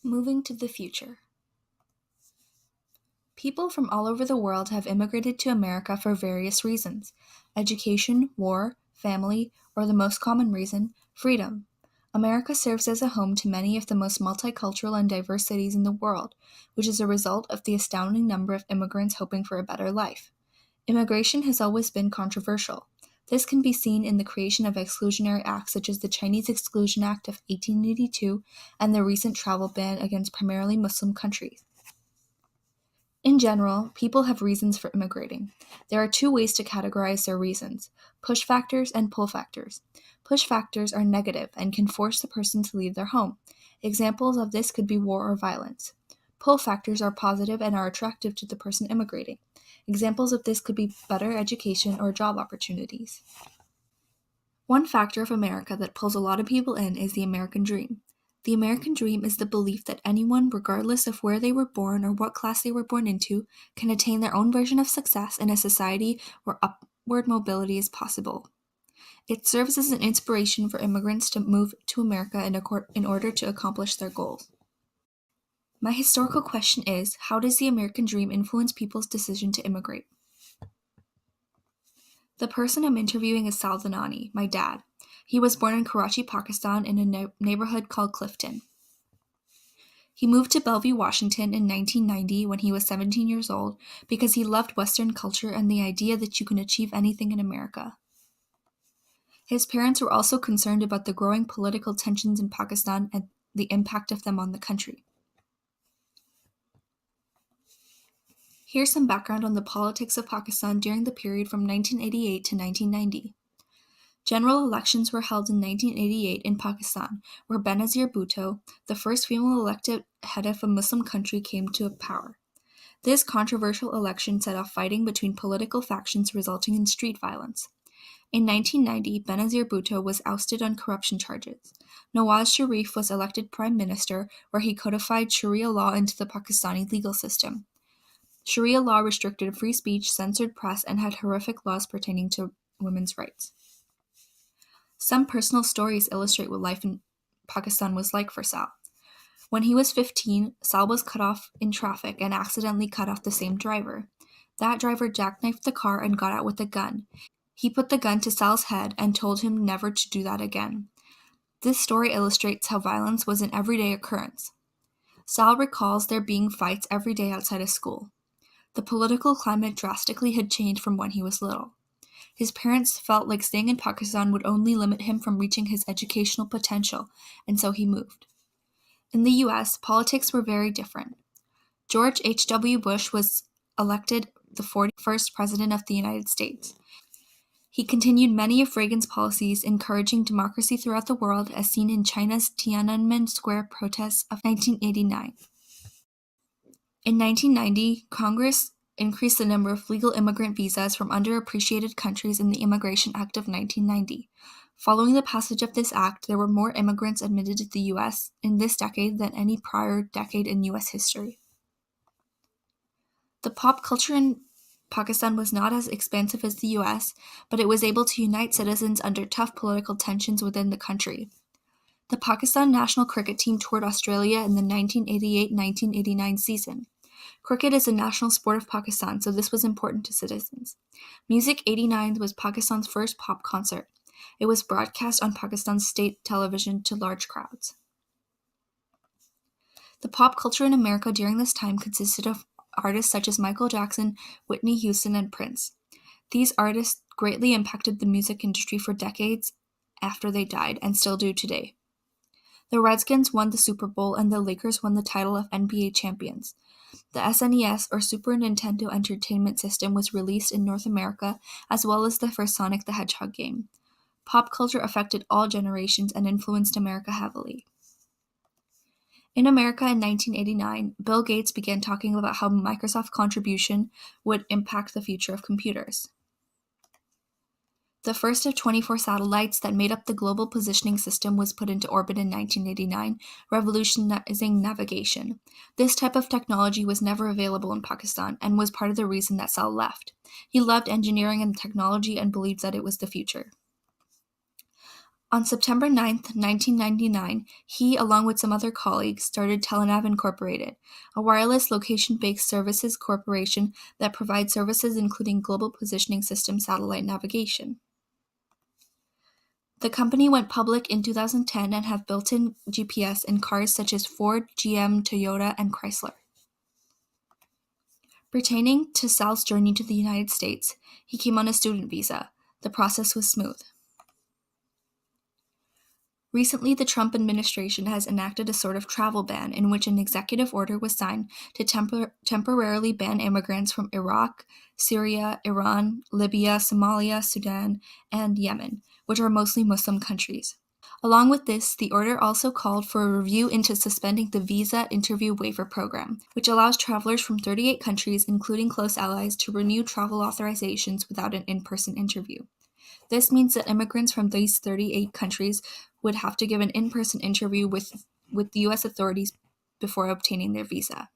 Moving to the future. People from all over the world have immigrated to America for various reasons: education, war, family, or the most common reason, freedom. America serves as a home to many of the most multicultural and diverse cities in the world, which is a result of the astounding number of immigrants hoping for a better life. Immigration has always been controversial. This can be seen in the creation of exclusionary acts such as the Chinese Exclusion Act of 1882 and the recent travel ban against primarily Muslim countries. In general, people have reasons for immigrating. There are two ways to categorize their reasons: push factors and pull factors. Push factors are negative and can force the person to leave their home. Examples of this could be war or violence. Pull factors are positive and are attractive to the person immigrating. Examples of this could be better education or job opportunities. One factor of America that pulls a lot of people in is the American dream. The American dream is the belief that anyone, regardless of where they were born or what class they were born into, can attain their own version of success in a society where upward mobility is possible. It serves as an inspiration for immigrants to move to America in order to accomplish their goals. My historical question is, how does the American dream influence people's decision to immigrate? The person I'm interviewing is Sal Dhanani, my dad. He was born in Karachi, Pakistan, in a neighborhood called Clifton. He moved to Bellevue, Washington in 1990 when he was 17 years old because he loved Western culture and the idea that you can achieve anything in America. His parents were also concerned about the growing political tensions in Pakistan and the impact of them on the country. Here's some background on the politics of Pakistan during the period from 1988 to 1990. General elections were held in 1988 in Pakistan, where Benazir Bhutto, the first female elected head of a Muslim country, came to power. This controversial election set off fighting between political factions, resulting in street violence. In 1990, Benazir Bhutto was ousted on corruption charges. Nawaz Sharif was elected prime minister, where he codified Sharia law into the Pakistani legal system. Sharia law restricted free speech, censored press, and had horrific laws pertaining to women's rights. Some personal stories illustrate what life in Pakistan was like for Sal. When he was 15, Sal was cut off in traffic and accidentally cut off the same driver. That driver jackknifed the car and got out with a gun. He put the gun to Sal's head and told him never to do that again. This story illustrates how violence was an everyday occurrence. Sal recalls there being fights every day outside of school. The political climate drastically had changed from when he was little. His parents felt like staying in Pakistan would only limit him from reaching his educational potential, and so he moved. In the US, politics were very different. George H.W. Bush was elected the 41st President of the United States. He continued many of Reagan's policies, encouraging democracy throughout the world, as seen in China's Tiananmen Square protests of 1989. In 1990, Congress increased the number of legal immigrant visas from underappreciated countries in the Immigration Act of 1990. Following the passage of this act, there were more immigrants admitted to the U.S. in this decade than any prior decade in U.S. history. The pop culture in Pakistan was not as expansive as the U.S., but it was able to unite citizens under tough political tensions within the country. The Pakistan national cricket team toured Australia in the 1988-1989 season. Cricket is a national sport of Pakistan, so this was important to citizens. Music 89 was Pakistan's first pop concert. It was broadcast on Pakistan's state television to large crowds. The pop culture in America during this time consisted of artists such as Michael Jackson, Whitney Houston, and Prince. These artists greatly impacted the music industry for decades after they died, and still do today. The Redskins won the Super Bowl, and the Lakers won the title of NBA champions. The SNES, or Super Nintendo Entertainment System, was released in North America, as well as the first Sonic the Hedgehog game. Pop culture affected all generations and influenced America heavily. In America in 1989, Bill Gates began talking about how Microsoft's contribution would impact the future of computers. The first of 24 satellites that made up the Global Positioning System was put into orbit in 1989, revolutionizing navigation. This type of technology was never available in Pakistan and was part of the reason that Sal left. He loved engineering and technology and believed that it was the future. On September 9th, 1999, he, along with some other colleagues, started Telenav Incorporated, a wireless location-based services corporation that provides services including global positioning system satellite navigation. The company went public in 2010 and have built-in GPS in cars such as Ford, GM, Toyota, and Chrysler. Pertaining to Sal's journey to the United States, he came on a student visa. The process was smooth. Recently, the Trump administration has enacted a sort of travel ban in which an executive order was signed to temporarily ban immigrants from Iraq, Syria, Iran, Libya, Somalia, Sudan, and Yemen, which are mostly Muslim countries. Along with this, the order also called for a review into suspending the Visa Interview Waiver Program, which allows travelers from 38 countries, including close allies, to renew travel authorizations without an in-person interview. This means that immigrants from these 38 countries would have to give an in-person interview with the U.S. authorities before obtaining their visa.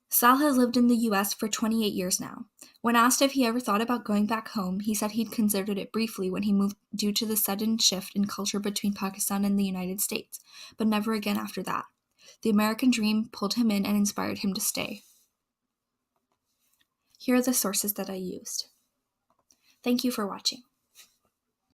Sal has lived in the U.S. for 28 years now. When asked if he ever thought about going back home, he said he'd considered it briefly when he moved due to the sudden shift in culture between Pakistan and the United States, but never again after that. The American dream pulled him in and inspired him to stay. Here are the sources that I used. Thank you for watching.